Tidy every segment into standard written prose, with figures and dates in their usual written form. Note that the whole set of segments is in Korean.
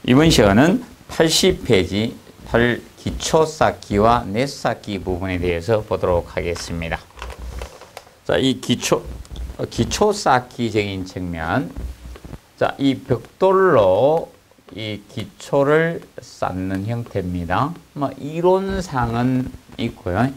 이번 시간은 80페이지 기초 쌓기와 내수 쌓기 부분에 대해서 보도록 하겠습니다. 자, 이 기초 쌓기적인 측면. 자, 이 벽돌로 이 기초를 쌓는 형태입니다. 이론상은 있고요.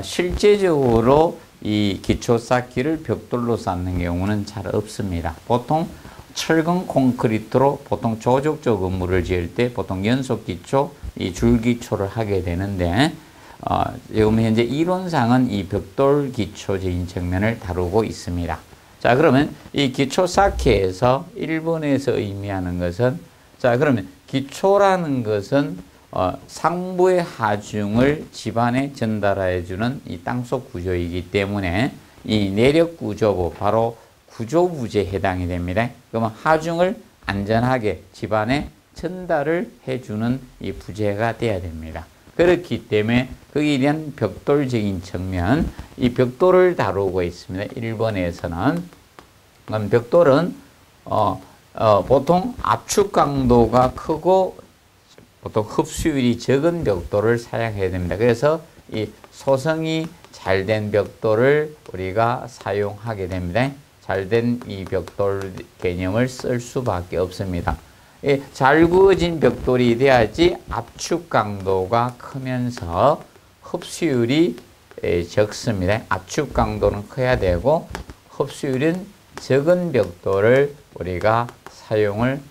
실제적으로 이 기초 쌓기를 벽돌로 쌓는 경우는 잘 없습니다. 보통 철근 콘크리트로 보통 조적조 건물을 지을 때 보통 연속 기초, 이 줄 기초를 하게 되는데, 지금 현재 이론상은 이 벽돌 기초적인 측면을 다루고 있습니다. 자, 그러면 이 기초 쌓기에서 1번에서 의미하는 것은, 자, 그러면 기초라는 것은 상부의 하중을 집안에 전달해 주는 이 땅속 구조이기 때문에 이 내력 구조부, 바로 구조부재에 해당이 됩니다. 그러면 하중을 안전하게 집안에 전달을 해주는 이 부재가 돼야 됩니다. 그렇기 때문에 거기에 대한 벽돌적인 측면, 이 벽돌을 다루고 있습니다. 1번에서는. 벽돌은 보통 압축 강도가 크고 보통 흡수율이 적은 벽돌을 사용해야 됩니다. 그래서 이 소성이 잘 된 벽돌을 우리가 사용하게 됩니다. 잘된 이 벽돌 개념을 쓸 수밖에 없습니다. 잘 구워진 벽돌이 돼야지 압축 강도가 크면서 흡수율이 적습니다. 압축 강도는 커야 되고 흡수율은 적은 벽돌을 우리가 사용을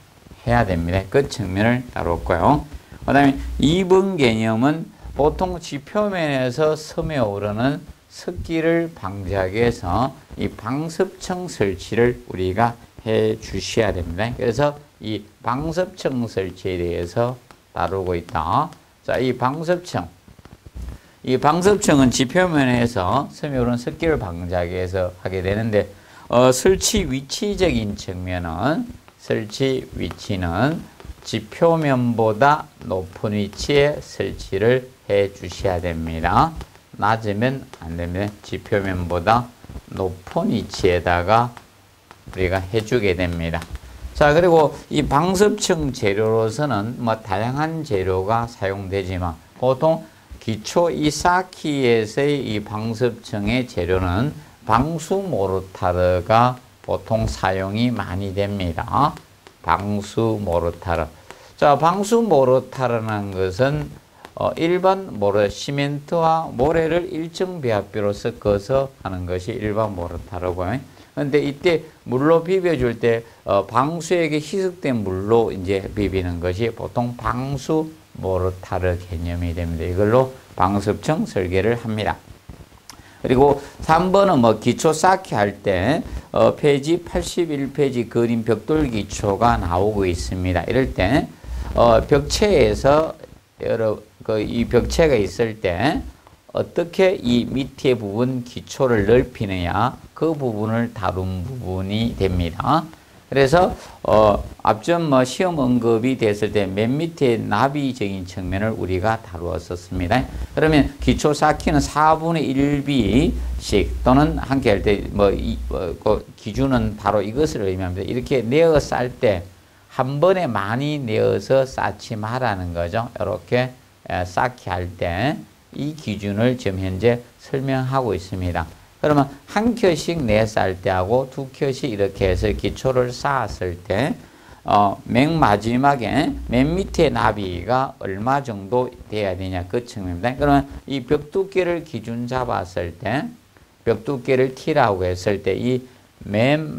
해야 됩니다. 그 측면을 다뤘고요. 그 다음에 2번 개념은 보통 지표면에서 섬에 오르는 습기를 방지하기 위해서 이 방습청 설치를 우리가 해 주셔야 됩니다. 그래서 이 방습청 설치에 대해서 다루고 있다. 자, 이 방습청은 지표면에서 섬에 오르는 습기를 방지하기 위해서 하게 되는데, 설치 위치적인 측면은, 설치 위치는 지표면보다 높은 위치에 설치를 해 주셔야 됩니다. 낮으면 안 됩니다. 지표면보다 높은 위치에다가 우리가 해주게 됩니다. 자, 그리고 이 방습청 재료로서는 다양한 재료가 사용되지만 보통 기초 이 쌓기에서의 이 방습청의 재료는 방수 모르타르가 보통 사용이 많이 됩니다. 방수 모르타르. 자, 방수 모르타르라는 것은 일반 시멘트와 모래를 일정 배합비로 섞어서 하는 것이 일반 모르타르고요. 그런데 이때 물로 비벼줄 때 방수액에 희석된 물로 이제 비비는 것이 보통 방수 모르타르 개념이 됩니다. 이걸로 방습청 설계를 합니다. 그리고 3번은 기초 쌓기 할 때 페이지 81페이지 그림 벽돌 기초가 나오고 있습니다. 이럴 때 벽체에서 이 벽체가 있을 때 어떻게 이 밑에 부분 기초를 넓히느냐, 그 부분을 다룬 부분이 됩니다. 그래서 앞전 시험 언급이 됐을 때 맨 밑에 나비적인 측면을 우리가 다루었었습니다. 그러면 기초 쌓기는 4분의 1비씩 또는 함께 할 때 기준은 바로 이것을 의미합니다. 이렇게 내어 쌓을 때 한 번에 많이 내어서 쌓지 말라는 거죠. 이렇게 쌓기 할 때 이 기준을 지금 현재 설명하고 있습니다. 그러면 한 켜씩 내 쌓을 때하고 두 켜씩 이렇게 해서 기초를 쌓았을 때 맨 마지막에 맨 밑에 나비가 얼마 정도 돼야 되냐, 그 측면입니다. 그러면 이 벽 두께를 기준 잡았을 때, 벽 두께를 T라고 했을 때 이 맨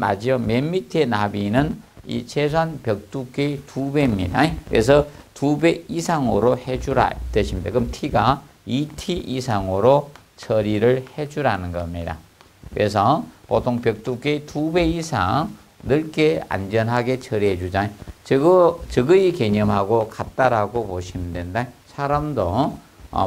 밑에 나비는 이 최소한 벽 두께의 2배입니다. 그래서 2배 이상으로 해주라 뜻입니다. 그럼 T가 2T 이상으로 처리를 해주라는 겁니다. 그래서 보통 벽 두께의 2배 이상 넓게 안전하게 처리해 주자. 저거의 개념하고 같다라고 보시면 된다. 사람도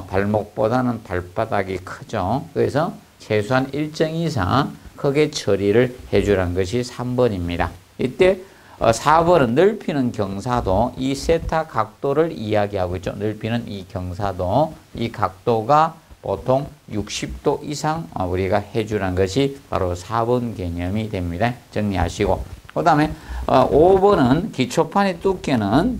발목보다는 발바닥이 크죠. 그래서 최소한 일정 이상 크게 처리를 해주라는 것이 3번입니다. 이때 4번은 넓히는 경사도, 이 세타 각도를 이야기하고 있죠. 넓히는 이 경사도, 이 각도가 보통 60도 이상 우리가 해주라는 것이 바로 4번 개념이 됩니다. 정리하시고. 그 다음에 5번은 기초판의 두께는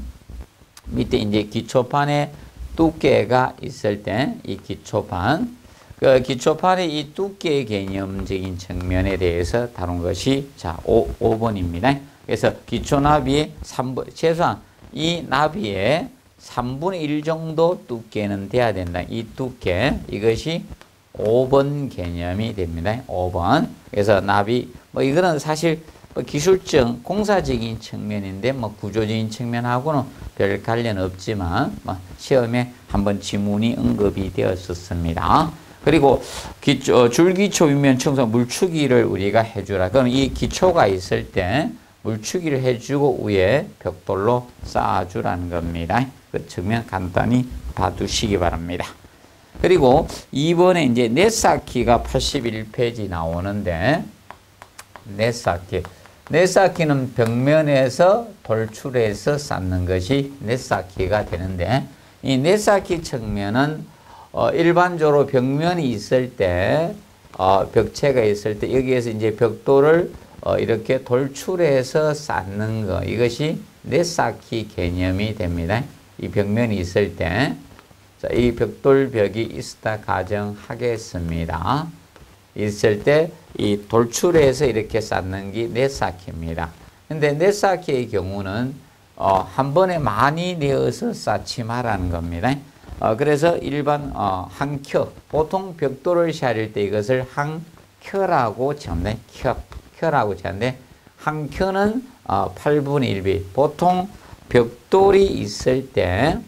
밑에 이제 기초판에 두께가 있을 때 이 기초판, 그 기초판의 이 두께 개념적인 측면에 대해서 다룬 것이 자 5번입니다. 그래서 기초나비의 3분, 최소한 이 나비의 3분의 1 정도 두께는 돼야 된다. 이 두께, 이것이 5번 개념이 됩니다. 5번. 그래서 나비, 뭐 이거는 사실 뭐 기술적, 공사적인 측면인데 뭐 구조적인 측면하고는 별 관련 없지만 뭐 시험에 한번 지문이 언급이 되었었습니다. 그리고 줄기초이면 청소 물추기를 우리가 해주라. 그럼 이 기초가 있을 때 물추기를 해주고 위에 벽돌로 쌓아주라는 겁니다. 그 측면 간단히 봐두시기 바랍니다. 그리고 이번에 이제 넷쌓기가 81페이지 나오는데, 넷쌓기는 벽면에서 돌출해서 쌓는 것이 넷쌓기가 되는데, 이 넷쌓기 측면은 일반적으로 벽면이 있을 때, 벽체가 있을 때 여기에서 이제 벽돌을 이렇게 돌출해서 쌓는 거, 이것이 넷쌓기 개념이 됩니다. 이 벽면이 있을 때, 자, 이 벽돌벽이 있다 가정하겠습니다. 있을 때 이 돌출해서 이렇게 쌓는 게 넷쌓기입니다. 근데 넷쌓기의 경우는 한 번에 많이 내어서 쌓지 말라는 겁니다. 그래서 일반 한 켜, 보통 벽돌을 샤릴 때 이것을 한 켜라고 쳤네. 켜라고 쳤는데, 한 켜는 8분의 1비. 보통 벽돌이 있을 때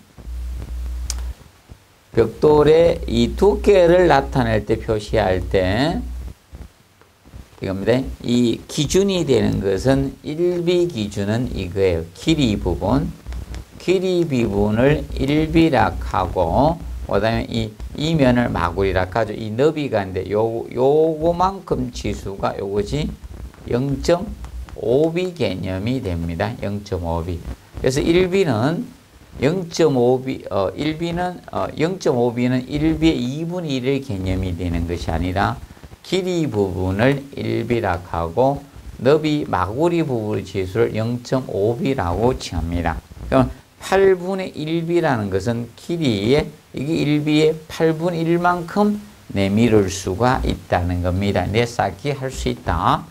벽돌의 이 두께를 나타낼 때, 표시할 때 이겁니다. 이 기준이 되는 것은 1비 기준은 이거예요. 길이 부분을 1비락 하고, 그 다음에 이 면을 마구리락 하죠. 이 너비가 있는데 요거만큼 지수가 요것이 0.5비 개념이 됩니다. 0.5비. 그래서 1비는 0.5비, 0.5비는 1비의 2분의 1의 개념이 되는 것이 아니라 길이 부분을 1비락 하고 너비 마구리 부분의 지수를 0.5비라고 칭합니다. 그럼 8분의 1비라는 것은 길이에 이게 1비의 8분의 1만큼 내밀을 수가 있다는 겁니다. 넷쌓기 할 수 있다.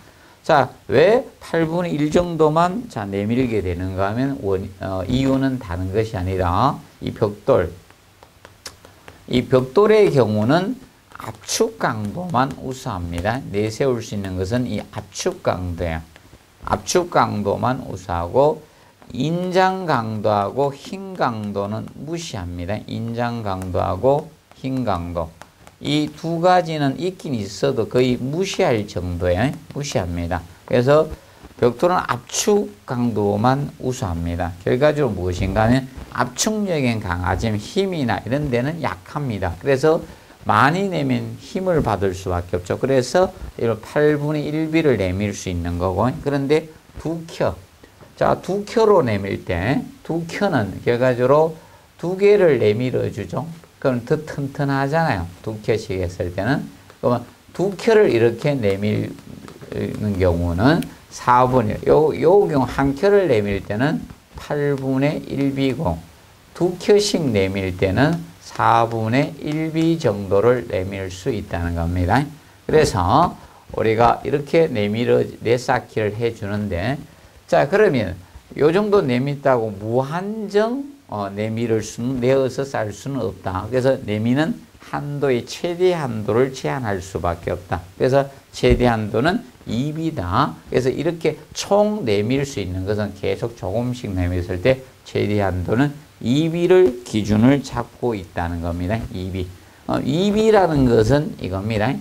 자, 왜 8분의 1 정도만 자 내밀게 되는가 하면 이유는 다른 것이 아니라 이 벽돌의 경우는 압축 강도만 우수합니다. 내세울 수 있는 것은 이 압축 강도예요. 압축 강도만 우수하고 인장 강도하고 힘 강도는 무시합니다. 인장 강도하고 힘 강도. 이 두 가지는 있긴 있어도 거의 무시할 정도에 무시합니다. 그래서 벽돌은 압축 강도만 우수합니다. 결과적으로 무엇인가 하면 압축력은 강하지만 힘이나 이런 데는 약합니다. 그래서 많이 내면 힘을 받을 수밖에 없죠. 그래서 이런 8분의 1비를 내밀 수 있는 거고, 그런데 두 켜. 자, 두 켜로 내밀 때, 두 켜는 결과적으로 두 개를 내밀어 주죠. 그럼 더 튼튼하잖아요. 두 켜씩 했을 때는. 그러면 두 켜를 이렇게 내밀는 경우는 4분의 1. 요 경우 한 켜를 내밀 때는 8분의 1비고, 두 켜씩 내밀 때는 4분의 1비 정도를 내밀 수 있다는 겁니다. 그래서 우리가 이렇게 넷쌓기를 해주는데, 자, 그러면 요 정도 내밀다고 무한정 내어서 쌀 수는 없다. 그래서 내미는 한도의 최대 한도를 제한할 수밖에 없다. 그래서 최대 한도는 2비다. 그래서 이렇게 총 내밀 수 있는 것은 계속 조금씩 내밀었을 때 최대 한도는 2비를 기준을 잡고 있다는 겁니다. 2비. 2비라는 것은 이겁니다.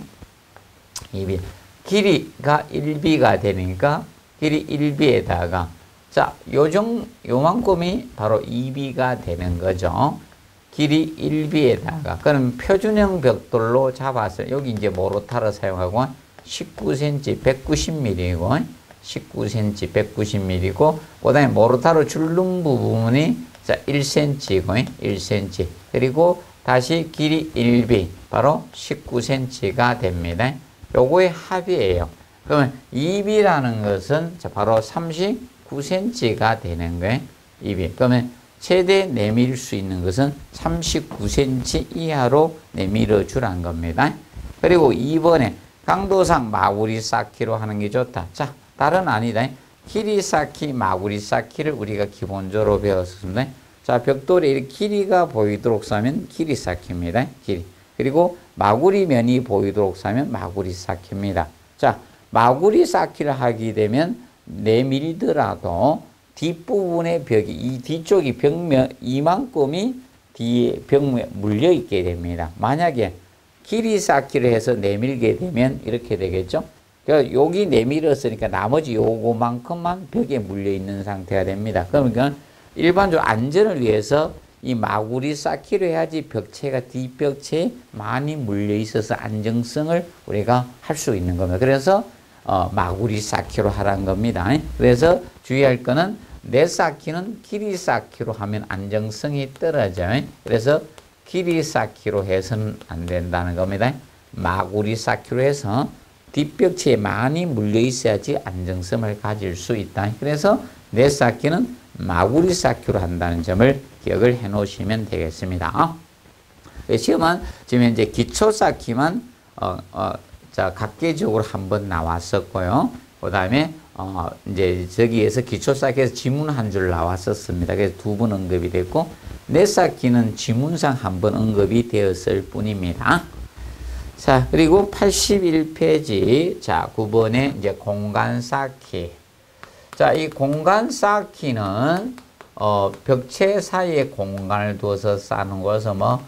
2비. 길이가 1비가 되니까 길이 1비에다가 자, 요만큼이 바로 2비가 되는 거죠. 길이 1비에다가. 그럼 표준형 벽돌로 잡았어요. 여기 이제 모르타르 사용하고 19cm, 190mm이고 19cm, 190mm이고 그 다음에 모르타르 줄눈 부분이 자, 1cm이고 1cm. 그리고 다시 길이 1비 바로 19cm가 됩니다. 요거의 합이에요. 그러면 2비라는 것은 자, 바로 39cm가 되는 거예요. 2비. 그러면 최대 내밀 수 있는 것은 39cm 이하로 내밀어 주란 겁니다. 그리고 2번에 강도상 마구리 쌓기로 하는 게 좋다. 자, 다른 아니다. 길이 쌓기, 마구리 쌓기를 우리가 기본적으로 배웠습니다. 자, 벽돌에 길이가 보이도록 쌓으면 길이 쌓기입니다. 길이. 그리고 마구리 면이 보이도록 쌓으면 마구리 쌓기입니다. 자, 마구리 쌓기를 하게 되면 내밀더라도 뒷부분의 벽이, 이 뒤쪽이 벽면 이만큼이 뒤에 벽면에 물려 있게 됩니다. 만약에 길이 쌓기를 해서 내밀게 되면 이렇게 되겠죠. 그러니까 여기 내밀었으니까 나머지 요거만큼만 벽에 물려 있는 상태가 됩니다. 그러니까 일반적으로 안전을 위해서 이 마구리 쌓기로 해야지 벽체가 뒷벽체에 많이 물려 있어서 안정성을 우리가 할 수 있는 겁니다. 그래서 마구리 쌓기로 하라는 겁니다. 그래서 주의할 거는 내 쌓기는 길이 쌓기로 하면 안정성이 떨어져요. 그래서 길이 쌓기로 해서는 안 된다는 겁니다. 마구리 쌓기로 해서 뒷벽체에 많이 물려 있어야지 안정성을 가질 수 있다. 그래서 내 쌓기는 마구리 쌓기로 한다는 점을 기억을 해 놓으시면 되겠습니다. 시험은 지금 현재 기초 쌓기만 자, 각계적으로 한번 나왔었고요. 그 다음에 이제 저기에서 기초 쌓기에서 지문 한 줄 나왔었습니다. 그래서 2번 언급이 됐고, 내 쌓기는 지문상 한 번 언급이 되었을 뿐입니다. 자, 그리고 81페이지, 자, 9번에 이제 공간 쌓기. 자, 이 공간 쌓기는, 벽체 사이에 공간을 두어서 쌓는 것을 뭐,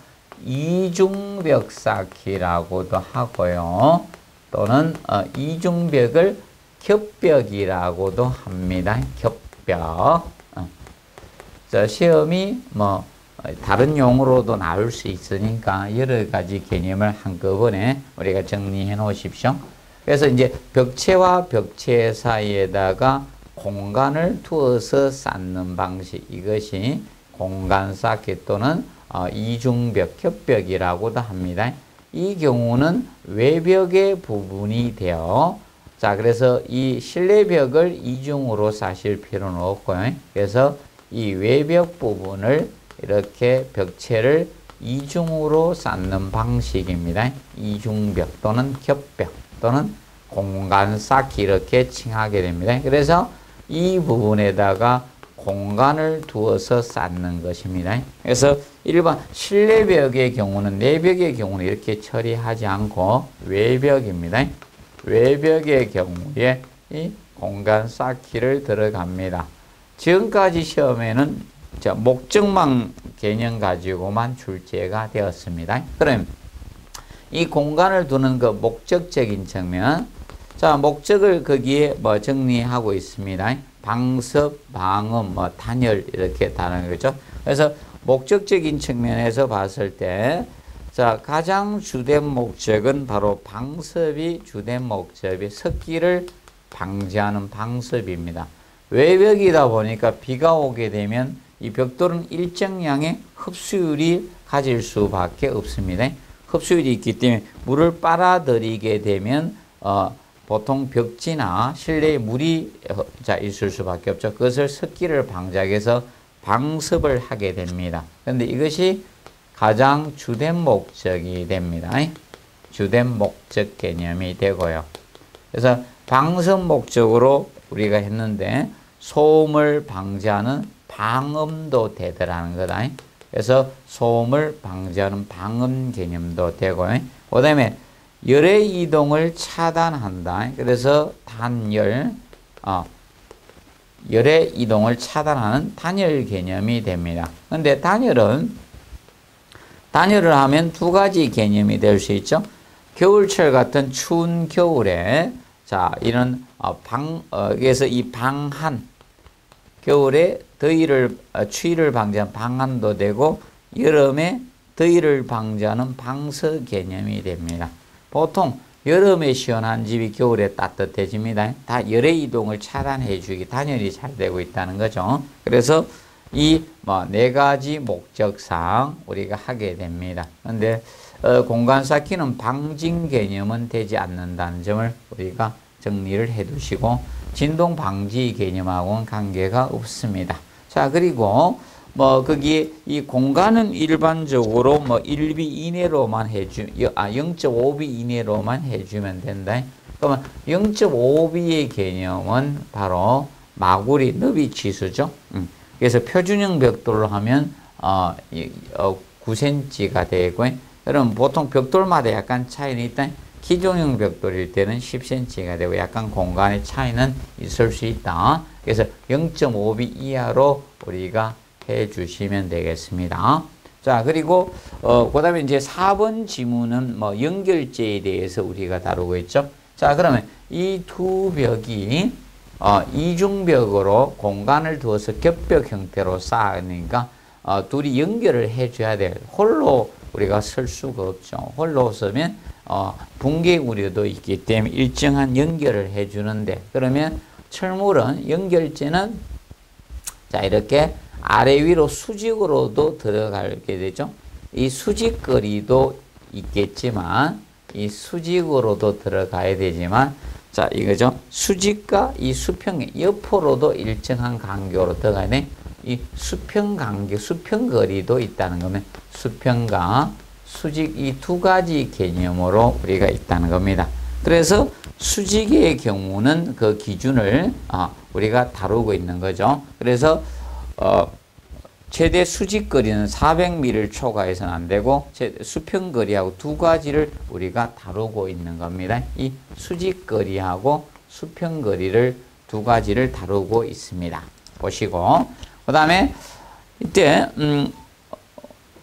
이중벽 쌓기라고도 하고요. 또는, 이중벽을 겹벽이라고도 합니다. 겹벽. 자, 시험이 뭐, 다른 용어로도 나올 수 있으니까 여러 가지 개념을 한꺼번에 우리가 정리해 놓으십시오. 그래서 이제 벽체와 벽체 사이에다가 공간을 두어서 쌓는 방식, 이것이 공간 쌓기 또는 이중벽, 겹벽이라고도 합니다. 이 경우는 외벽의 부분이 되어, 자, 그래서 이 실내벽을 이중으로 쌓으실 필요는 없고요. 그래서 이 외벽 부분을 이렇게 벽체를 이중으로 쌓는 방식입니다. 이중벽 또는 겹벽 또는 공간 쌓기 이렇게 칭하게 됩니다. 그래서 이 부분에다가 공간을 두어서 쌓는 것입니다. 그래서 일반 실내벽의 경우는, 내벽의 경우는 이렇게 처리하지 않고 외벽입니다. 외벽의 경우에 이 공간 쌓기를 들어갑니다. 지금까지 시험에는 목적망 개념 가지고만 출제가 되었습니다. 그럼 이 공간을 두는 그 목적적인 측면, 자, 목적을 거기에 뭐 정리하고 있습니다. 방석, 방음, 뭐 단열 이렇게 다른 거죠. 그래서 목적적인 측면에서 봤을 때, 자, 가장 주된 목적은 바로 방섭이 주된 목적이 습기를 방지하는 방섭입니다. 외벽이다 보니까 비가 오게 되면 이 벽돌은 일정량의 흡수율이 가질 수밖에 없습니다. 흡수율이 있기 때문에 물을 빨아들이게 되면 보통 벽지나 실내에 물이 있을 수밖에 없죠. 그것을 습기를 방지하기 위해서 방섭을 하게 됩니다. 그런데 이것이 가장 주된 목적이 됩니다. 주된 목적 개념이 되고요. 그래서 방섭 목적으로 우리가 했는데 소음을 방지하는 방음도 되더라는 거다. 그래서 소음을 방지하는 방음 개념도 되고요. 그 다음에 열의 이동을 차단한다. 그래서 단열, 열의 이동을 차단하는 단열 개념이 됩니다. 그런데 단열을 하면 두 가지 개념이 될 수 있죠. 겨울철 같은 추운 겨울에, 자, 이런 그래서 이 방한, 겨울에 추위를 방지하는 방한도 되고, 여름에 더위를 방지하는 방서 개념이 됩니다. 보통 여름에 시원한 집이 겨울에 따뜻해집니다. 다 열의 이동을 차단해 주기, 단열이 잘 되고 있다는 거죠. 그래서 이 네 가지 목적상 우리가 하게 됩니다. 그런데 공간 쌓기는 방진 개념은 되지 않는다는 점을 우리가 정리를 해 두시고, 진동 방지 개념하고는 관계가 없습니다. 자, 그리고 뭐 거기 이 공간은 일반적으로 뭐 1B 이내로만 0.5B 이내로만 해주면 된다. 그러면 0.5B의 개념은 바로 마구리 너비 치수죠. 그래서 표준형 벽돌로 하면 9cm가 되고, 그럼 보통 벽돌마다 약간 차이는 있다. 기존형 벽돌일 때는 10cm가 되고 약간 공간의 차이는 있을 수 있다. 그래서 0.5B 이하로 우리가 해 주시면 되겠습니다. 자, 그리고 그 다음에 이제 4번 지문은 뭐 연결재에 대해서 우리가 다루고 있죠. 자, 그러면 이 두 벽이 이중벽으로 공간을 두어서 겹벽 형태로 쌓으니까 둘이 연결을 해줘야 돼요. 홀로 우리가 쓸 수가 없죠. 홀로 쓰면 붕괴 우려도 있기 때문에 일정한 연결을 해주는데, 그러면 철물은 연결재는 자 이렇게 아래 위로 수직으로도 들어가게 되죠. 이 수직거리도 있겠지만 이 수직으로도 들어가야 되지만, 자 이거죠. 수직과 이 수평 옆으로도 일정한 간격으로 들어가야 돼. 이 수평 간격, 수평 거리도 있다는 거면 수평과 수직 이 두 가지 개념으로 우리가 있다는 겁니다. 그래서 수직의 경우는 그 기준을 우리가 다루고 있는 거죠. 그래서 최대 수직 거리는 400m를 초과해서는 안 되고 수평 거리하고 두 가지를 우리가 다루고 있는 겁니다. 이 수직 거리하고 수평 거리를 두 가지를 다루고 있습니다. 보시고, 그 다음에 이때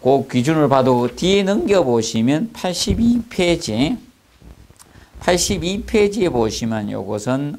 그 기준을 봐도 뒤에 넘겨보시면 82페이지에 보시면 요것은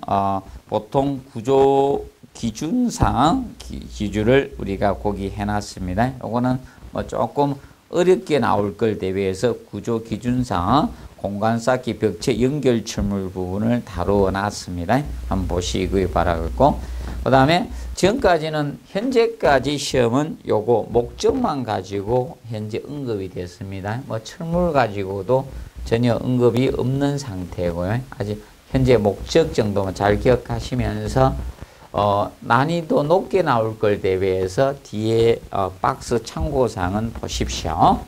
보통 구조 기준상 기준을 우리가 거기 해놨습니다. 요거는 뭐 조금 어렵게 나올 걸 대비해서 구조 기준상 공간 쌓기 벽체 연결 철물 부분을 다루어 놨습니다. 한번 보시기 바라겠고, 그 다음에 지금까지는 현재까지 시험은 요거 목적만 가지고 현재 언급이 됐습니다. 뭐 철물 가지고도 전혀 언급이 없는 상태고요. 아직 현재 목적 정도만 잘 기억하시면서 난이도 높게 나올 걸 대비해서 뒤에 박스 참고사항은 보십시오.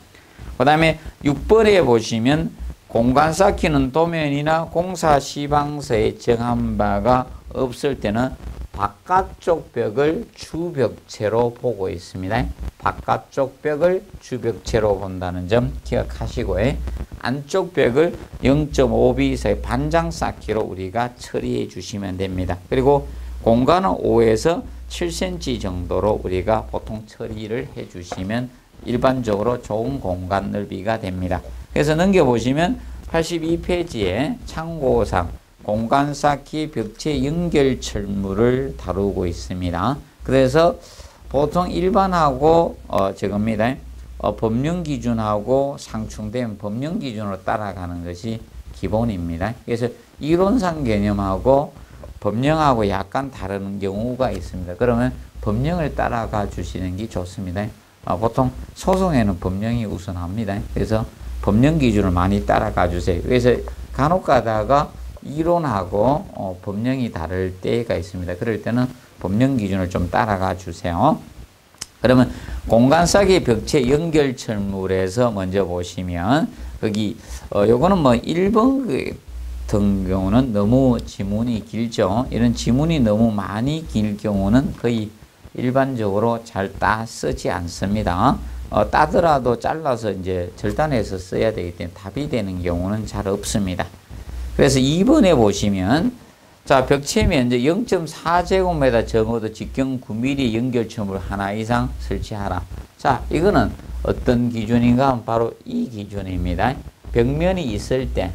그 다음에 6번에 보시면 공간 쌓기는 도면이나 공사 시방서에 정한 바가 없을 때는 바깥쪽 벽을 주벽체로 보고 있습니다. 바깥쪽 벽을 주벽체로 본다는 점 기억하시고요. 안쪽 벽을 0.5B 이상의 반장 쌓기로 우리가 처리해 주시면 됩니다. 그리고 공간은 5에서 7cm 정도로 우리가 보통 처리를 해 주시면 일반적으로 좋은 공간 넓이가 됩니다. 그래서 넘겨보시면 82페이지에 참고상 공간 쌓기 벽체 연결 철물을 다루고 있습니다. 그래서 보통 일반하고 저겁니다. 법령 기준하고 상충되면 법령 기준으로 따라가는 것이 기본입니다. 그래서 이론상 개념하고 법령하고 약간 다른 경우가 있습니다. 그러면 법령을 따라가 주시는 게 좋습니다. 보통 소송에는 법령이 우선합니다. 그래서 법령 기준을 많이 따라가 주세요. 그래서 간혹 가다가 이론하고 법령이 다를 때가 있습니다. 그럴 때는 법령 기준을 좀 따라가 주세요. 그러면 공간 쌓기 벽체 연결 철물에서 먼저 보시면 거기 요거는 뭐 1번 같은 경우는 너무 지문이 길죠. 이런 지문이 너무 많이 길 경우는 거의 일반적으로 잘 쓰지 않습니다. 따더라도 잘라서 이제 절단해서 써야 되기 때문에 답이 되는 경우는 잘 없습니다. 그래서 2번에 보시면 자 벽체 면적 0.4제곱미터 적어도 직경 9mm 연결철물 하나 이상 설치하라. 자 이거는 어떤 기준인가 하면 바로 이 기준입니다. 벽면이 있을 때.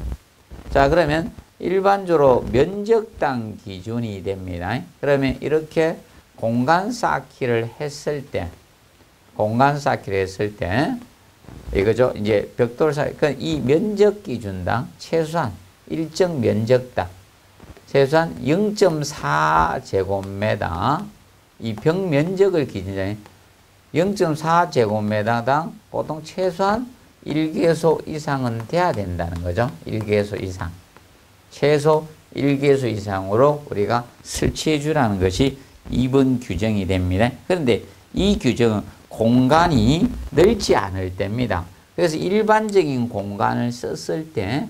자 그러면 일반적으로 면적당 기준이 됩니다. 그러면 이렇게 공간 쌓기를 했을 때 이거죠. 이제 벽돌 쌓기 이 면적 기준당 최소한 일정 면적당 최소한 0.4제곱미터 이 벽 면적을 기준으로 0.4제곱미터당 보통 최소한 1개소 이상은 돼야 된다는 거죠. 1개소 이상. 최소 1개소 이상으로 우리가 설치해 주라는 것이 2번 규정이 됩니다. 그런데 이 규정은 공간이 넓지 않을 때입니다. 그래서 일반적인 공간을 썼을 때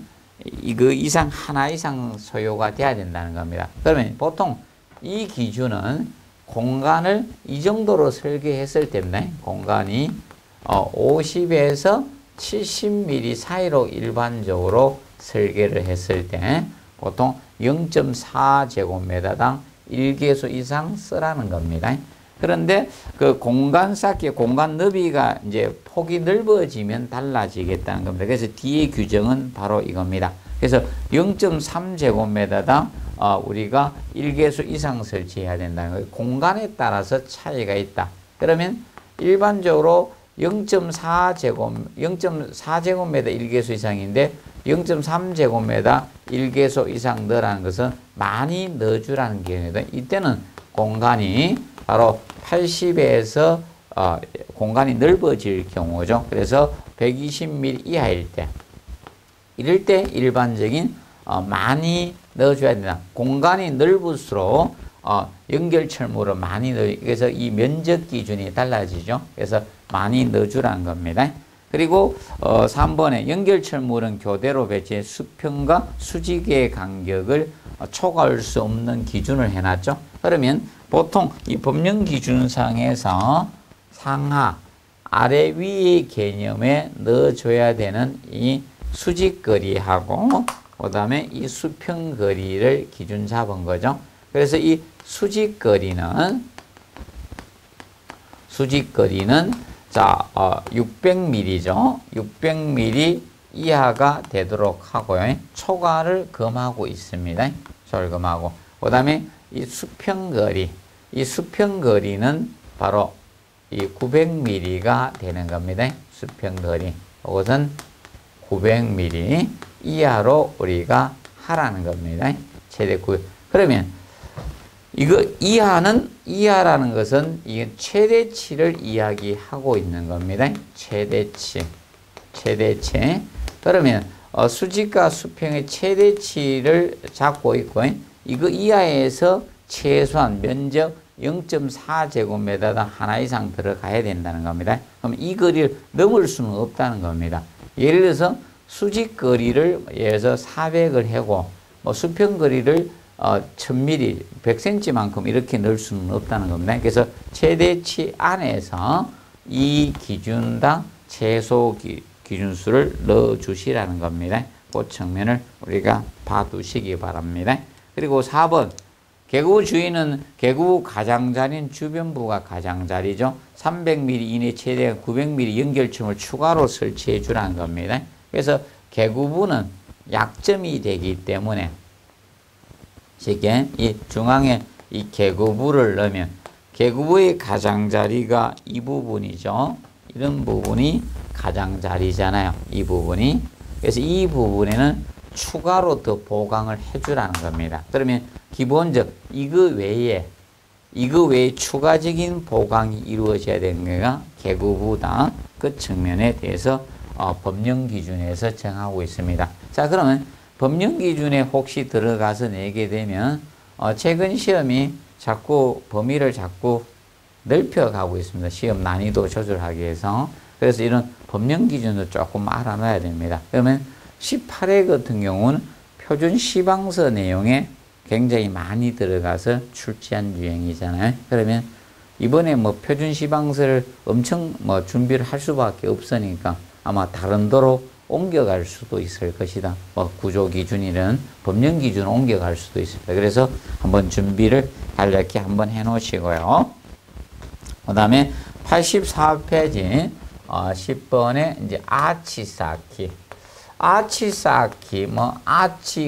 이거 이상 하나 이상 소요가 돼야 된다는 겁니다. 그러면 보통 이 기준은 공간을 이 정도로 설계했을 때입니다. 공간이 50에서 70mm 사이로 일반적으로 설계를 했을 때 보통 0.4제곱미터당 1개소 이상 쓰라는 겁니다. 그런데 그 공간 쌓기, 공간 너비가 이제 폭이 넓어지면 달라지겠다는 겁니다. 그래서 뒤에 규정은 바로 이겁니다. 그래서 0.3제곱미터당 우리가 1개소 이상 설치해야 된다는 거예요. 공간에 따라서 차이가 있다. 그러면 일반적으로 0.4제곱미터 1개소 이상인데 0.3제곱미터 1개소 이상 넣으라는 것은 많이 넣어주라는 개념이다. 이때는 공간이 바로 80에서 공간이 넓어질 경우죠. 그래서 120mm 이하일 때, 이럴 때 일반적인 많이 넣어줘야 된다. 공간이 넓을수록 연결철물을 많이 그래서 이 면적 기준이 달라지죠. 그래서 많이 넣어주라는 겁니다. 그리고 3번에 연결철물은 교대로 배치해 수평과 수직의 간격을 초과할 수 없는 기준을 해놨죠. 그러면 보통 이 법령 기준상에서 상하, 아래, 위의 개념에 넣어줘야 되는 이 수직거리하고 그 다음에 이 수평거리를 기준 잡은 거죠. 그래서 이 수직거리는 자, 600mm죠. 600mm 이하가 되도록 하고요. 초과를 금하고 있습니다. 절금하고. 그 다음에 이 수평거리는 바로 이 900mm가 되는 겁니다. 수평거리. 이것은 900mm 이하로 우리가 하라는 겁니다. 최대 900. 그러면 이거 이하라는 것은 이게 최대치를 이야기하고 있는 겁니다. 최대치. 그러면 수직과 수평의 최대치를 잡고 있고 이거 이하에서 최소한 면적 0.4제곱미터당 하나 이상 들어가야 된다는 겁니다. 그럼 이 거리를 넘을 수는 없다는 겁니다. 예를 들어서 수직거리를 예를 들어서 400을 하고 수평거리를 1000mm, 100cm만큼 이렇게 넣을 수는 없다는 겁니다. 그래서 최대치 안에서 이 기준당 최소 기준수를 넣어주시라는 겁니다. 그 측면을 우리가 봐두시기 바랍니다. 그리고 4번, 계곡 주위는 계곡 가장자리인 주변부가 가장자리죠. 300mm 이내 최대 900mm 연결점을 추가로 설치해 주라는 겁니다. 그래서 계곡부는 약점이 되기 때문에 쉽게 이 중앙에 이 계곡부를 넣으면 계곡부의 가장자리가 이 부분이죠. 이런 부분이 가장자리잖아요. 이 부분이. 그래서 이 부분에는 추가로 더 보강을 해주라는 겁니다. 그러면 기본적 이거 외에 추가적인 보강이 이루어져야 되는 게가 계곡부다. 그 측면에 대해서 법령 기준에서 정하고 있습니다. 자, 그러면 법령 기준에 혹시 들어가서 내게 되면 최근 시험이 자꾸 범위를 자꾸 넓혀가고 있습니다. 시험 난이도 조절하기 위해서. 그래서 이런 법령 기준도 조금 알아놔야 됩니다. 그러면 18회 같은 경우는 표준 시방서 내용에 굉장히 많이 들어가서 출제한 유형이잖아요. 그러면 이번에 표준 시방서를 엄청 준비를 할 수밖에 없으니까 아마 다른 도로 옮겨갈 수도 있을 것이다. 구조 기준이든 법령 기준을 옮겨갈 수도 있습니다. 그래서 한번 준비를 간략히 한번 해 놓으시고요. 그 다음에 84페이지 10번에 이제 아치 쌓기. 아치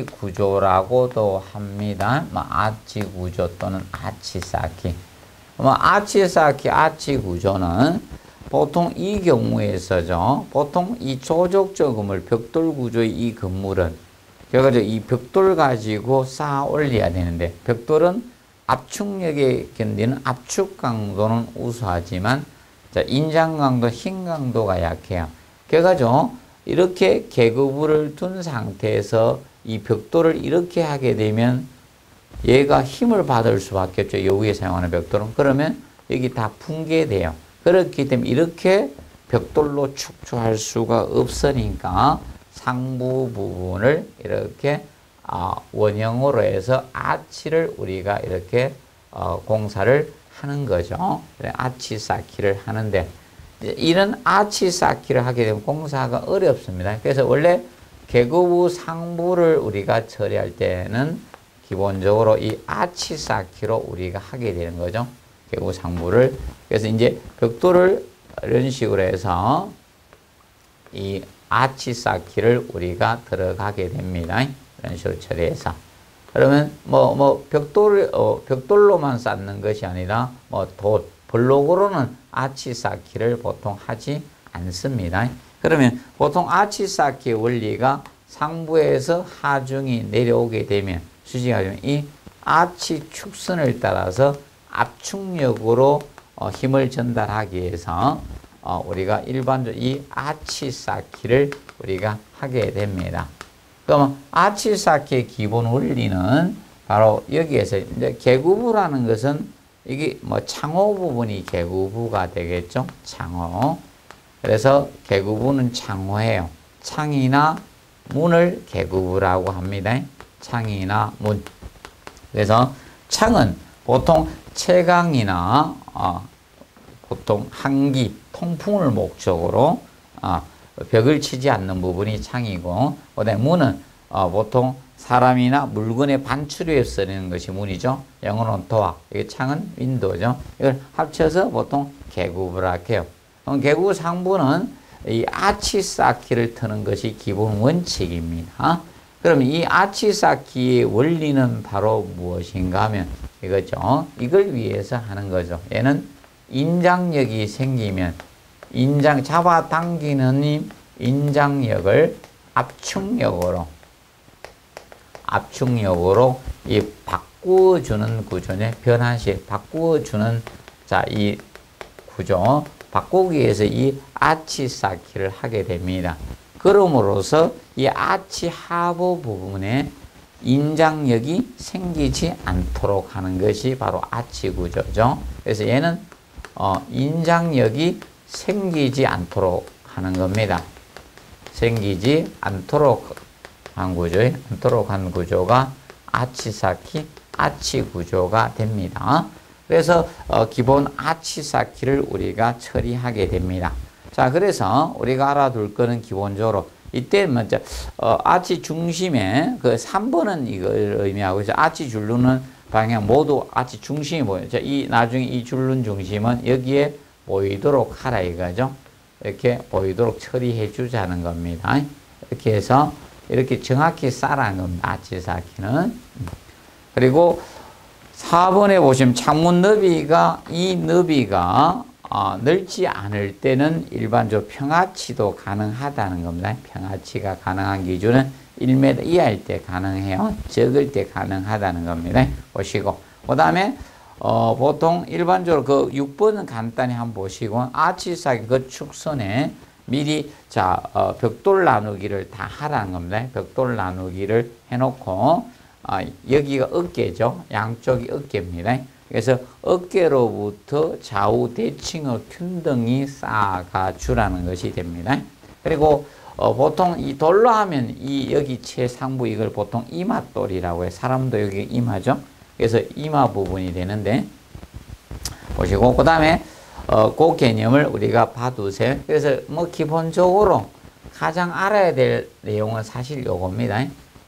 구조라고도 합니다. 아치 구조 또는 아치 쌓기. 아치 구조는 보통 이 경우에서죠. 보통 이 조적조 건물, 벽돌 구조의 이 건물은 그래가지고 이 벽돌 가지고 쌓아 올려야 되는데 벽돌은 압축력에 견디는 압축 강도는 우수하지만 인장 강도, 힘 강도가 약해요. 그래가지고 이렇게 계급부를 둔 상태에서 이 벽돌을 이렇게 하게 되면 얘가 힘을 받을 수밖에 없죠. 여기에 사용하는 벽돌은. 그러면 여기 다 붕괴돼요. 그렇기 때문에 이렇게 벽돌로 축조할 수가 없으니까 상부 부분을 이렇게 원형으로 해서 아치를 우리가 이렇게 공사를 하는 거죠. 아치 쌓기를 하는데 이런 아치 쌓기를 하게 되면 공사가 어렵습니다. 그래서 원래 계급부 상부를 우리가 처리할 때는 기본적으로 이 아치 쌓기로 우리가 하게 되는 거죠. 계급부 상부를. 그래서 이제 벽돌을 이런 식으로 해서 이 아치 쌓기를 우리가 들어가게 됩니다. 이런 식으로 처리해서. 그러면 벽돌로만 쌓는 것이 아니라 블록으로는 아치 쌓기를 보통 하지 않습니다. 그러면 보통 아치 쌓기의 원리가 상부에서 하중이 내려오게 되면 수직이 되면 이 아치 축선을 따라서 압축력으로 힘을 전달하기 위해서 우리가 일반적으로 이 아치 쌓기를 우리가 하게 됩니다. 그러면 아치 쌓기의 기본 원리는 바로 여기에서 이제 계구부라는 것은 이게 창호 부분이 계구부가 되겠죠. 창호. 그래서 계구부는 창호예요. 창이나 문을 계구부라고 합니다. 창이나 문. 그래서 창은 보통 채광이나 보통 한기, 통풍을 목적으로 벽을 치지 않는 부분이 창이고, 그다음에 문은 보통 사람이나 물건의 반출을 위해서 쓰는 것이 문이죠. 영어로는 도어, 이게 창은 윈도우죠. 이걸 합쳐서 보통 계구부라고 해요. 계구 상부는 이 아치 쌓기를 트는 것이 기본 원칙입니다. 그럼 이 아치 쌓기의 원리는 바로 무엇인가 하면 이거죠. 이걸 위해서 하는 거죠. 얘는 인장력이 생기면 잡아당기는 인장력을 압축력으로 이 바꾸어주는 구조네. 변환식 바꾸어주는 이 구조 바꾸기 위해서 이 아치 쌓기를 하게 됩니다. 그럼으로써 이 아치 하부 부분에 인장력이 생기지 않도록 하는 것이 바로 아치 구조죠. 그래서 얘는 인장력이 생기지 않도록 하는 겁니다. 생기지 않도록 한 구조가 아치 쌓기, 아치 구조가 됩니다. 그래서 기본 아치 쌓기를 우리가 처리하게 됩니다. 자, 그래서 우리가 알아둘 거는 기본적으로 이때 먼저 아치 중심에 그 3번은 이걸 의미하고 있어요. 아치 줄눈은 방향 모두 아치 중심이 보여요. 이 나중에 이 줄눈 중심은 여기에 보이도록 하라 이거죠. 이렇게 보이도록 처리해 주자는 겁니다. 이렇게 해서 이렇게 정확히 쌓라는 겁니다. 아치 쌓기는. 그리고 4번에 보시면 창문 너비가 이 너비가 넓지 않을 때는 일반적으로 평하치도 가능하다는 겁니다. 평하치가 가능한 기준은 1m 이하일 때 가능해요. 적을 때 가능하다는 겁니다. 보시고 그 다음에 보통 일반적으로 그 6번은 간단히 한번 보시고 아치 쌓기 그 축선에 미리 벽돌 나누기를 다 하라는 겁니다. 벽돌 나누기를 해놓고 여기가 어깨죠. 양쪽이 어깨입니다. 그래서 어깨로부터 좌우 대칭의 균등히 쌓아가 주라는 것이 됩니다. 그리고 보통 이 돌로 하면 이 여기 최상부 이걸 보통 이마돌이라고 해요. 사람도 여기 이마죠. 그래서 이마 부분이 되는데 보시고 그 다음에 그 개념을 우리가 봐두세요. 그래서 기본적으로 가장 알아야 될 내용은 사실 요겁니다.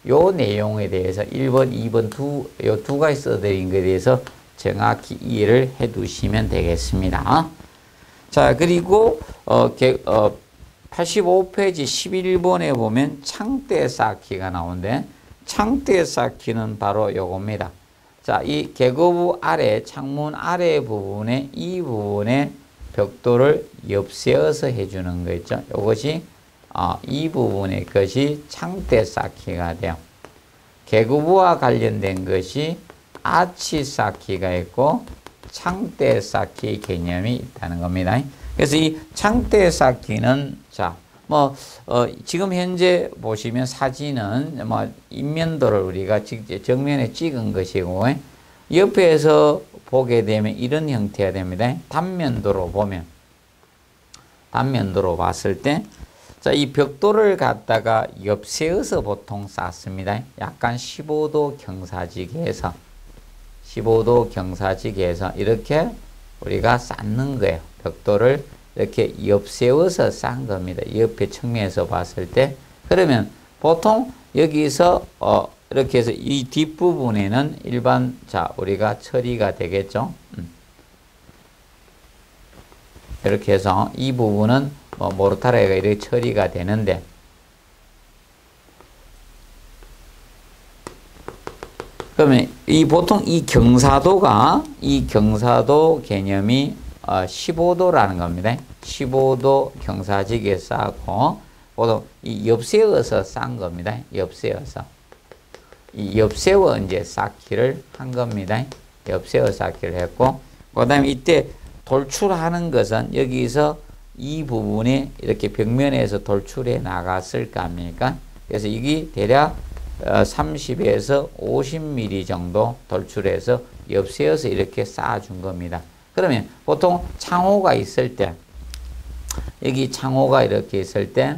요 내용에 대해서 1번, 2번 요 두 가지 써드린 것에 대해서 정확히 이해를 해 두시면 되겠습니다. 자, 그리고 85페이지 11번에 보면 창대 쌓기가 나오는데 창대 쌓기는 바로 요겁니다. 자, 이 계거부 아래, 창문 아래 부분에 이 부분에 벽돌을 옆세워서 해주는 거 있죠. 이것이 이 부분의 것이 창대 쌓기가 돼요. 계거부와 관련된 것이 아치 쌓기가 있고 창대 쌓기 개념이 있다는 겁니다. 그래서 이 창대 쌓기는 지금 현재 보시면 사진은 인면도를 우리가 직접 정면에 찍은 것이고 옆에서 보게 되면 이런 형태가 됩니다. 단면도로 보면 단면도로 봤을 때, 자, 이 벽돌을 갖다가 옆세워서 보통 쌓습니다. 약간 15도 경사지게해서 15도 경사지게해서 이렇게 우리가 쌓는 거예요. 벽돌을 이렇게 옆세워서 쌓은 겁니다. 옆에 측면에서 봤을 때. 그러면 보통 여기서 이렇게 해서 이 뒷부분에는 일반, 자, 우리가 처리가 되겠죠. 이렇게 해서 이 부분은 모르타르가 이렇게 처리가 되는데, 그러면 보통 이 경사도 개념이 15도라는 겁니다. 15도 경사지게 쌓고 보통 이 옆세워서 쌓은 겁니다. 옆세워서 이 옆세워 이제 쌓기를 한 겁니다. 옆세워 쌓기를 했고, 그다음에 이때 돌출하는 것은 여기서 이 부분에 이렇게 벽면에서 돌출해 나갔을 거 아닙니까? 그래서 이게 대략 30에서 50mm 정도 돌출해서 옆세워서 이렇게 쌓아준 겁니다. 그러면 보통 창호가 있을 때, 여기 창호가 이렇게 있을 때,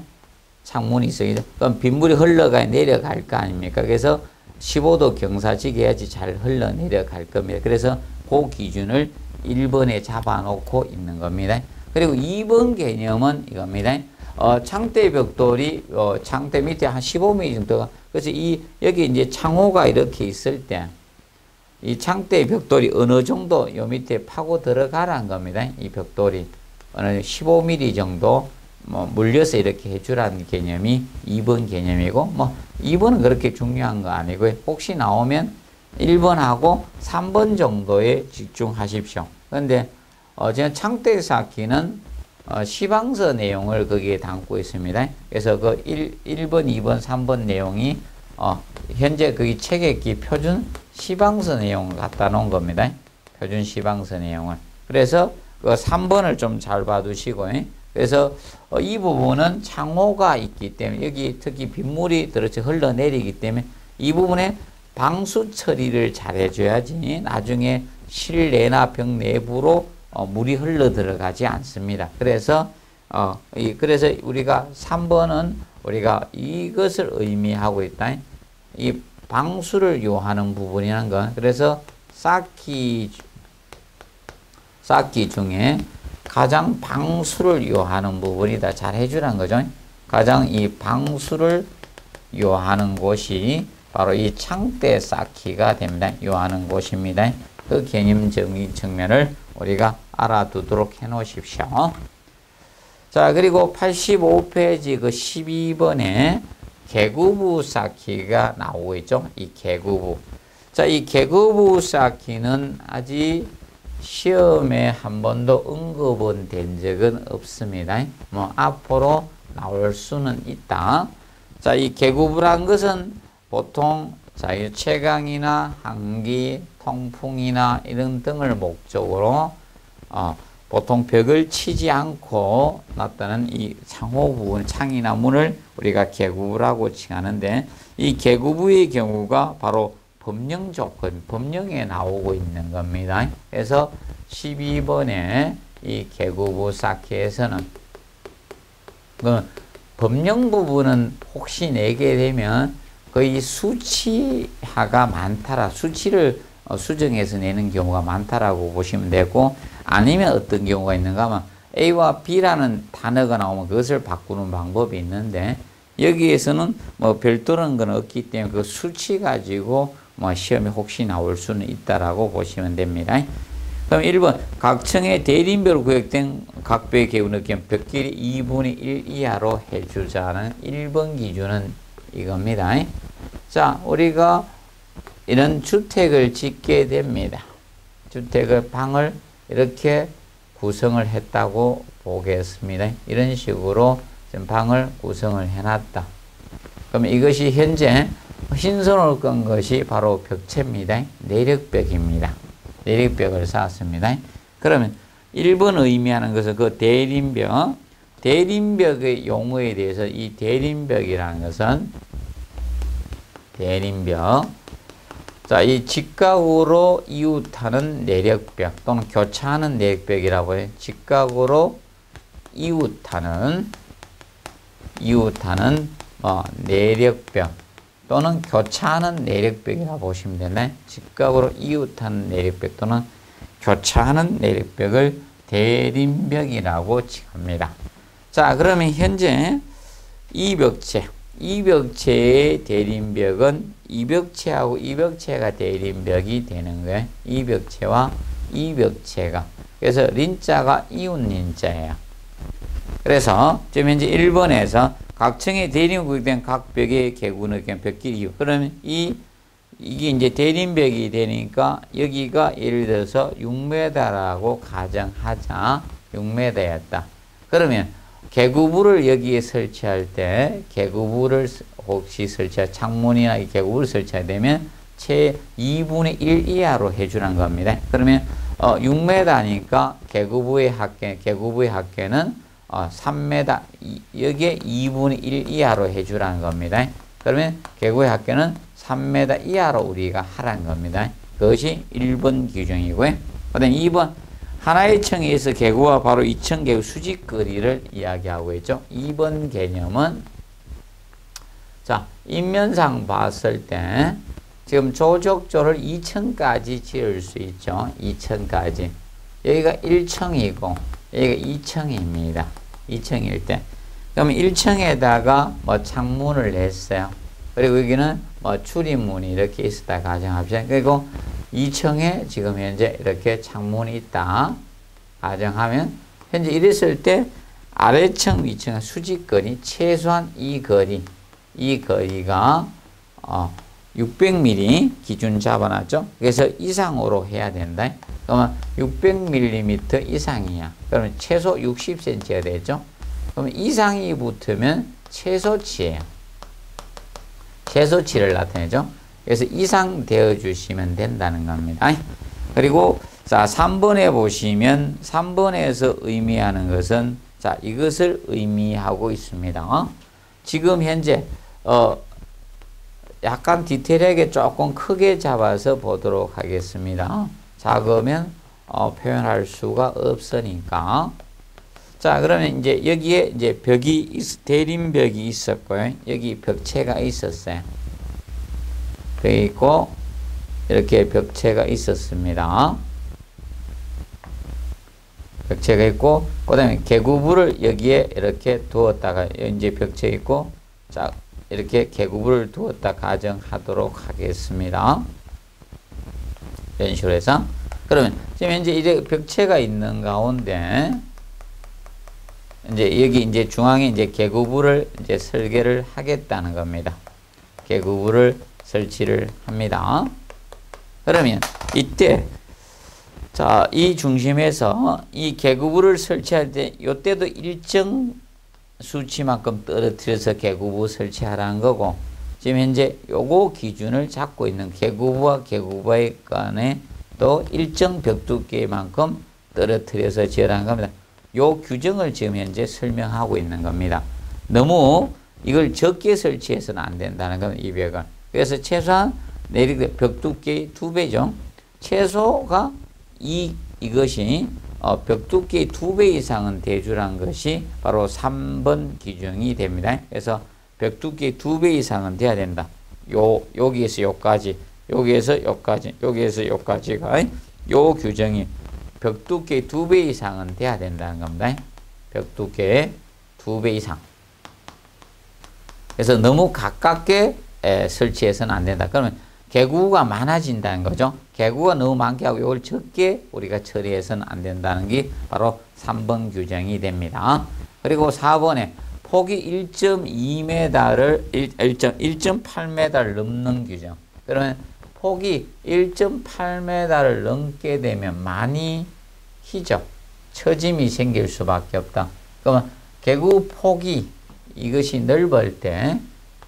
창문이 있어요. 그럼 빗물이 흘러가 내려갈 거 아닙니까? 그래서 15도 경사지게 해야지 잘 흘러 내려갈 겁니다. 그래서 그 기준을 1번에 잡아놓고 있는 겁니다. 그리고 2번 개념은 이겁니다. 창대 벽돌이 창대 밑에 한 15mm 정도가, 그래서 여기 이제 창호가 이렇게 있을 때 이 창대 벽돌이 어느 정도 요 밑에 파고 들어가라는 겁니다. 이 벽돌이 어느 15mm 정도 물려서 이렇게 해주라는 개념이 2번 개념이고, 2번은 그렇게 중요한 거 아니고요. 혹시 나오면 1번하고 3번 정도에 집중하십시오. 그런데 지금 창대 쌓기는 시방서 내용을 거기에 담고 있습니다. 그래서 그 1번, 2번, 3번 내용이 현재 거기 책에 표준 시방서 내용을 갖다 놓은 겁니다. 표준 시방서 내용을. 그래서 그 3번을 좀 잘 봐두시고, 그래서 이 부분은 창호가 있기 때문에 여기 특히 빗물이 들어서 흘러내리기 때문에 이 부분에 방수 처리를 잘 해줘야지 나중에 실내나 벽 내부로 물이 흘러 들어가지 않습니다. 그래서 그래서 우리가 3번은 우리가 이것을 의미하고 있다. 이 방수를 요하는 부분이라는 건, 그래서 쌓기 중에 가장 방수를 요하는 부분이다. 잘 해주라는 거죠. 가장 이 방수를 요하는 곳이 바로 이 창대 쌓기가 됩니다. 요하는 곳입니다. 그 개념적인 측면을 우리가 알아두도록 해 놓으십시오. 자, 그리고 85페이지 그 12번에 개구부 쌓기가 나오고 있죠. 이 개구부. 자, 이 개구부 쌓기는 아직 시험에 한 번도 언급은 된 적은 없습니다. 앞으로 나올 수는 있다. 자, 이 개구부란 것은 보통 이 채광이나 한기, 통풍이나 이런 등을 목적으로 보통 벽을 치지 않고 나타나는 이 창호 부분, 창이나 문을 우리가 개구부라고 칭하는데, 이 개구부의 경우가 바로 법령 조건, 법령에 나오고 있는 겁니다. 그래서 12번에 이 개구부 쌓기에서는 그 법령 부분은 혹시 내게 되면 거의 수치하가 많다라, 수치를 수정해서 내는 경우가 많다라고 보시면 되고, 아니면 어떤 경우가 있는가 하면 A와 B라는 단어가 나오면 그것을 바꾸는 방법이 있는데, 여기에서는 별도는 건 없기 때문에 그 수치 가지고 시험에 혹시 나올 수는 있다라고 보시면 됩니다. 그럼 1번 각층의 대림벽으로 구역된 각 벽의 개구는 벽길이 2분의 1 이하로 해주자는 1번 기준은 이겁니다. 자, 우리가 이런 주택을 짓게 됩니다. 주택을 방을 이렇게 구성을 했다고 보겠습니다. 이런 식으로 지금 방을 구성을 해놨다. 그럼 이것이 현재 흰선으로 끈 것이 바로 벽체입니다. 내력벽입니다. 내력벽을 쌓았습니다. 그러면 1번 의미하는 것은 그 대림벽, 대림벽의 용어에 대해서 이 대림벽이라는 것은 대림벽, 자, 이 직각으로 이웃하는 내력벽 또는 교차하는 내력벽이라고 해요. 직각으로 이웃하는 내력벽 또는 교차하는 내력벽이라고 보시면 되네. 직각으로 이웃하는 내력벽 또는 교차하는 내력벽을 대림벽이라고 칭합니다. 자, 그러면 현재 이 벽체의 대림벽은 이 벽체하고 이 벽체가 대림벽이 되는 거예요. 이 벽체와 이 벽체가. 그래서 린자가 이웃 린자예요. 그래서 지금 현재 1번에서 각층의 대림벽이 된 각 벽의 개구는 벽길 이유. 그러면 이게 이제 대림벽이 되니까 여기가 예를 들어서 6m라고 가정하자. 6m였다. 그러면 개구부를 여기에 설치할 때 개구부를 혹시 설치할 작문이나 개구부를 설치하게 되면 채 2분의 1 이하로 해주는 겁니다. 그러면 6m니까 개구부의 합계는 3m 여기에 2분의 1 이하로 해주라는 겁니다. 그러면 개구의 합계는 3m 이하로 우리가 하라는 겁니다. 그것이 1번 규정이고요. 그 다음에 2번 하나의 층에서 개구와 바로 2층 개구 수직거리를 이야기하고 있죠. 2번 개념은 자, 인면상 봤을 때 지금 조적조를 2층까지 지을 수 있죠. 2층까지. 여기가 1층이고 여기가 2층입니다. 2층일 때. 그러면 1층에다가 뭐 창문을 냈어요. 그리고 여기는 뭐 출입문이 이렇게 있었다 가정합시다. 그리고 2층에 지금 현재 이렇게 창문이 있다 가정하면 현재 이랬을 때 아래층 위층은 수직거리 최소한 이 거리가 600mm 기준 잡아놨죠. 그래서 이상으로 해야 된다. 그러면 600mm 이상이야. 그러면 최소 60cm가 되죠. 그러면 이상이 붙으면 최소치예요. 최소치를 나타내죠. 그래서 이상 되어 주시면 된다는 겁니다. 그리고 자, 3번에 보시면 3번에서 의미하는 것은 자, 이것을 의미하고 있습니다. 지금 현재 약간 디테일하게 조금 크게 잡아서 보도록 하겠습니다. 작으면 표현할 수가 없으니까. 자, 그러면 이제 여기에 이제 대림벽이 있었고요. 여기 벽체가 있었어요. 있고 이렇게 벽체가 있었습니다. 벽체가 있고 그 다음에 개구부를 여기에 이렇게 두었다가 이제 벽체 있고 자 이렇게 개구부를 두었다 가정하도록 하겠습니다. 이런 식으로 해서 그러면 지금 현재 이제 벽체가 있는 가운데 이제 여기 이제 중앙에 이제 개구부를 이제 설계를 하겠다는 겁니다. 개구부를 설치를 합니다. 그러면 이때 자, 이 중심에서 이 개구부를 설치할 때 이때도 일정 수치만큼 떨어뜨려서 개구부 설치하라는 거고 지금 현재 요거 기준을 잡고 있는 개구부와 개구부의 간에 또 일정 벽 두께만큼 떨어뜨려서 지으라는 겁니다. 요 규정을 지금 현재 설명하고 있는 겁니다. 너무 이걸 적게 설치해서는 안 된다는 겁니다. 이 벽은. 그래서 최소한 내리게 벽 두께의 2배죠. 최소가 이것이 벽 두께의 2배 이상은 대주란 것이 바로 3번 규정이 됩니다. 그래서 벽 두께의 2배 이상은 돼야 된다. 여기에서 여기까지, 여기에서 여기까지, 여기에서 여기까지가 요 규정이 벽 두께의 2배 이상은 돼야 된다는 겁니다. 벽 두께의 2배 이상. 그래서 너무 가깝게 설치해서는 안 된다. 그러면 개구가 많아진다는 거죠. 개구가 너무 많게 하고 이걸 적게 우리가 처리해서는 안 된다는 게 바로 3번 규정이 됩니다. 그리고 4번에 폭이 1.2m를 1.8m를 넘는 규정. 그러면 폭이 1.8m를 넘게 되면 많이 희적, 처짐이 생길 수밖에 없다. 그러면 개구 폭이 이것이 넓을 때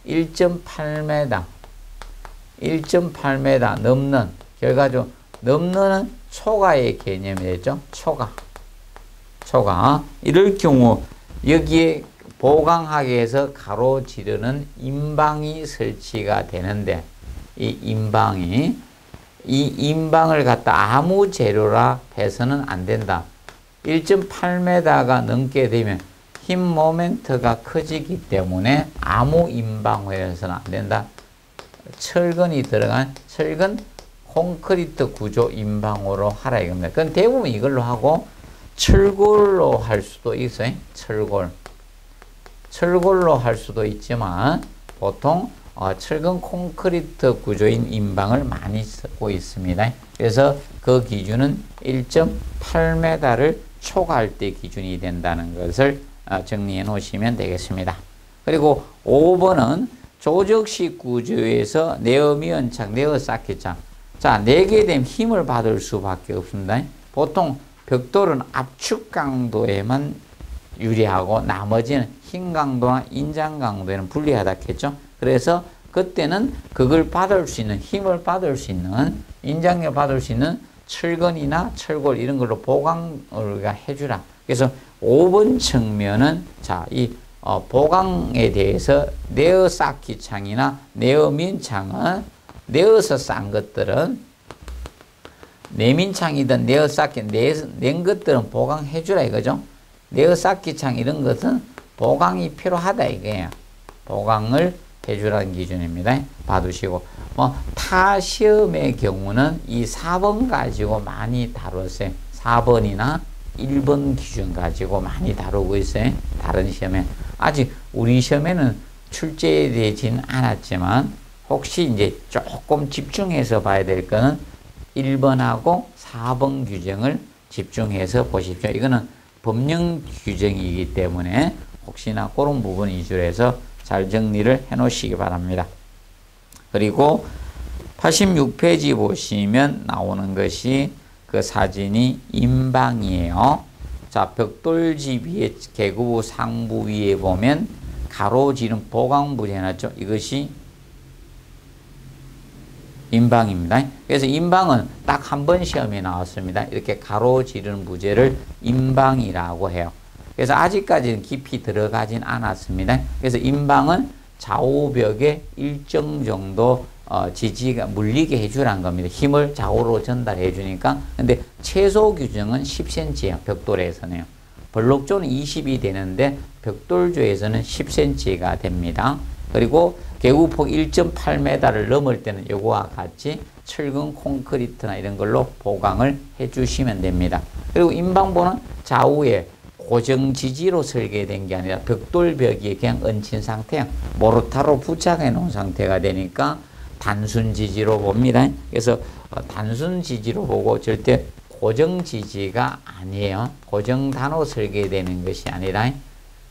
1.8m 넘는, 결과적으로 넘는 초과의 개념이 되죠. 초과. 이럴 경우 여기에 보강하기 위해서 가로지르는 임방이 설치가 되는데 이 임방을 갖다 아무 재료라 해서는 안 된다. 1.8m가 넘게 되면 힘 모멘트가 커지기 때문에 아무 임방회에서는 안 된다. 철근이 들어간 철근 콘크리트 구조 임방으로 하라 이겁니다. 그건 대부분 이걸로 하고 철골로 할 수도 있어요. 철골로 할 수도 있지만 보통 철근 콘크리트 구조인 임방을 많이 쓰고 있습니다. 그래서 그 기준은 1.8m를 초과할 때 기준이 된다는 것을 정리해 놓으시면 되겠습니다. 그리고 5번은 조적식 구조에서 네어미연창, 네어쌓기창. 자, 4개 되면 힘을 받을 수밖에 없습니다. 보통 벽돌은 압축 강도에만 유리하고 나머지는 힘 강도나 인장 강도에는 불리하다 했죠. 그래서 그때는 그걸 받을 수 있는, 힘을 받을 수 있는, 인장력 받을 수 있는 철근이나 철골 이런 걸로 보강을 해주라. 그래서 5번 측면은 자, 이 보강에 대해서 네어쌓기 창이나 네어민창은 네어서 싼 것들은 네민창이든 네어쌓기 낸 것들은 보강해주라 이거죠. 네어쌓기 창 이런 것은 보강이 필요하다 이거예요. 보강을 해주라는 기준입니다. 봐두시고 타 시험의 경우는 이 4번 가지고 많이 다뤘어요. 4번이나 1번 기준 가지고 많이 다루고 있어요. 다른 시험에 아직 우리 시험에는 출제되진 않았지만 혹시 이제 조금 집중해서 봐야 될 거는 1번하고 4번 규정을 집중해서 보십시오. 이거는 법령 규정이기 때문에 혹시나 그런 부분 위주로 해서 잘 정리를 해 놓으시기 바랍니다. 그리고 86페이지 보시면 나오는 것이 그 사진이 임방이에요. 자, 벽돌집 위에 계구 상부 위에 보면 가로지름 보강부지 해놨죠. 이것이 임방입니다. 그래서 임방은 딱 한 번 시험에 나왔습니다. 이렇게 가로지르는 부재를 임방이라고 해요. 그래서 아직까지는 깊이 들어가진 않았습니다. 그래서 임방은 좌우벽에 일정 정도 지지가 물리게 해주라는 겁니다. 힘을 좌우로 전달해 주니까. 근데 최소 규정은 10cm예요. 벽돌에서는요. 블록조는 20이 되는데 벽돌조에서는 10cm가 됩니다. 그리고 계구폭 1.8m를 넘을 때는 요거와 같이 철근 콘크리트나 이런 걸로 보강을 해 주시면 됩니다. 그리고 임방보는 좌우에 고정 지지로 설계된 게 아니라 벽돌벽이 그냥 얹힌 상태야. 모르타로 부착해 놓은 상태가 되니까 단순 지지로 봅니다. 그래서 단순 지지로 보고 절대 고정 지지가 아니에요. 고정 단호 설계되는 것이 아니라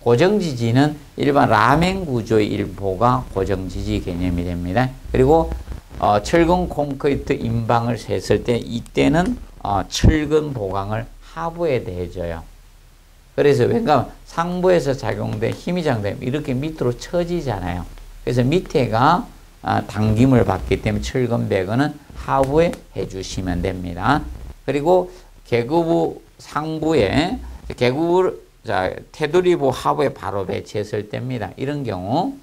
고정 지지는 일반 라멘 구조의 일부가 고정 지지 개념이 됩니다. 그리고 철근 콘크리트 임방을 셌을 때 이때는 철근 보강을 하부에 대줘요. 그래서 왜냐하면 상부에서 작용된 힘이 작용되면 이렇게 밑으로 처지잖아요. 그래서 밑에가 당김을 받기 때문에 철근 배관은 하부에 해주시면 됩니다. 그리고 계구부 상부에 테두리보 하부에 바로 배치했을 때입니다. 이런 경우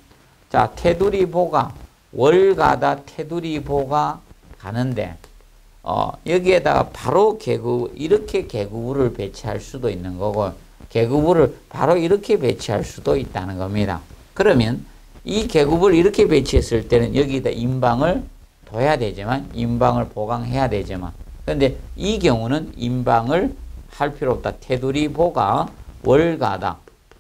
자 테두리보가 월가다 테두리보가 가는데 여기에다가 바로 이렇게 계구부를 배치할 수도 있는 거고 계구부를 바로 이렇게 배치할 수도 있다는 겁니다. 그러면 이 계구부를 이렇게 배치했을 때는 여기다 임방을 둬야 되지만 임방을 보강해야 되지만 그런데 이 경우는 임방을 할 필요 없다. 테두리보가 월가다.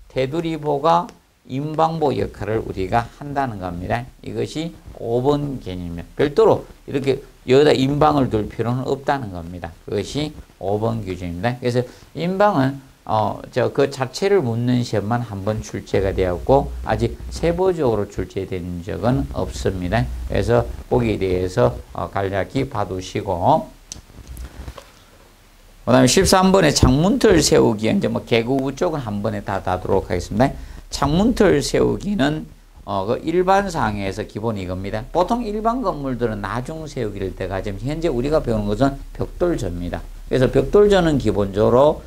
테두리보가 임방보 역할을 우리가 한다는 겁니다. 이것이 5번 개념입니다. 별도로 이렇게 여기다 임방을 둘 필요는 없다는 겁니다. 그것이 5번 규정입니다. 그래서 임방은 그 자체를 묻는 시험만 한 번 출제가 되었고 아직 세부적으로 출제된 적은 없습니다. 그래서 거기에 대해서 간략히 봐두시고 그 다음에 13번에 창문틀 세우기 이제 계구부 쪽은 한 번에 다 다도록 하겠습니다. 창문틀 세우기는 그 일반상에서 기본 이겁니다. 보통 일반 건물들은 나중 세우기를 때가 지금 현재 우리가 배우는 것은 벽돌조입니다. 그래서 벽돌조는 기본적으로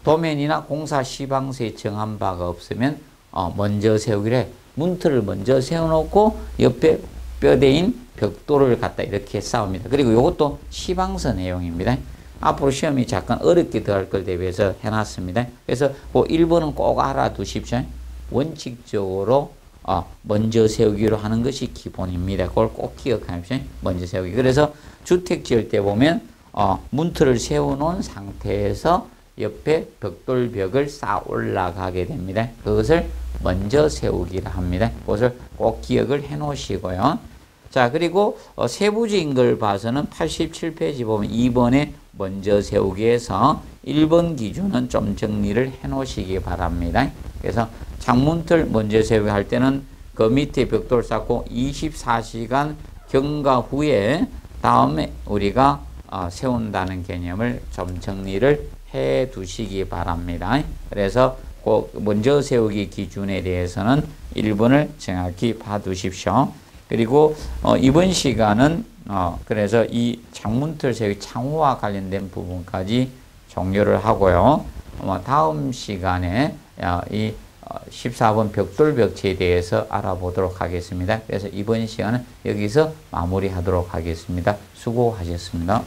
도면이나 공사 시방서에 정한 바가 없으면 먼저 세우기를 해. 문틀을 먼저 세워놓고 옆에 뼈대인 벽돌을 갖다 이렇게 쌓습니다. 그리고 이것도 시방서 내용입니다. 앞으로 시험이 잠깐 어렵게 들어갈 걸 대비해서 해놨습니다. 그래서 그 1번은 꼭 알아두십시오. 원칙적으로 먼저 세우기로 하는 것이 기본입니다. 그걸 꼭 기억하십시오. 먼저 세우기. 그래서 주택 지을 때 보면 문틀을 세워놓은 상태에서 옆에 벽돌벽을 쌓아 올라가게 됩니다. 그것을 먼저 세우기라 합니다. 그것을 꼭 기억을 해 놓으시고요. 자, 그리고 세부적인 걸 봐서는 87페이지 보면 2번에 먼저 세우기에서 1번 기준은 좀 정리를 해 놓으시기 바랍니다. 그래서 창문틀 먼저 세우기 할 때는 그 밑에 벽돌 쌓고 24시간 경과 후에 다음에 우리가 세운다는 개념을 좀 정리를 해 두시기 바랍니다. 그래서 그 먼저 세우기 기준에 대해서는 1번을 정확히 봐두십시오. 그리고 이번 시간은 그래서 이 창문틀 세우기 창호와 관련된 부분까지 종료를 하고요. 다음 시간에 이 14번 벽돌벽체에 대해서 알아보도록 하겠습니다. 그래서 이번 시간은 여기서 마무리하도록 하겠습니다. 수고하셨습니다.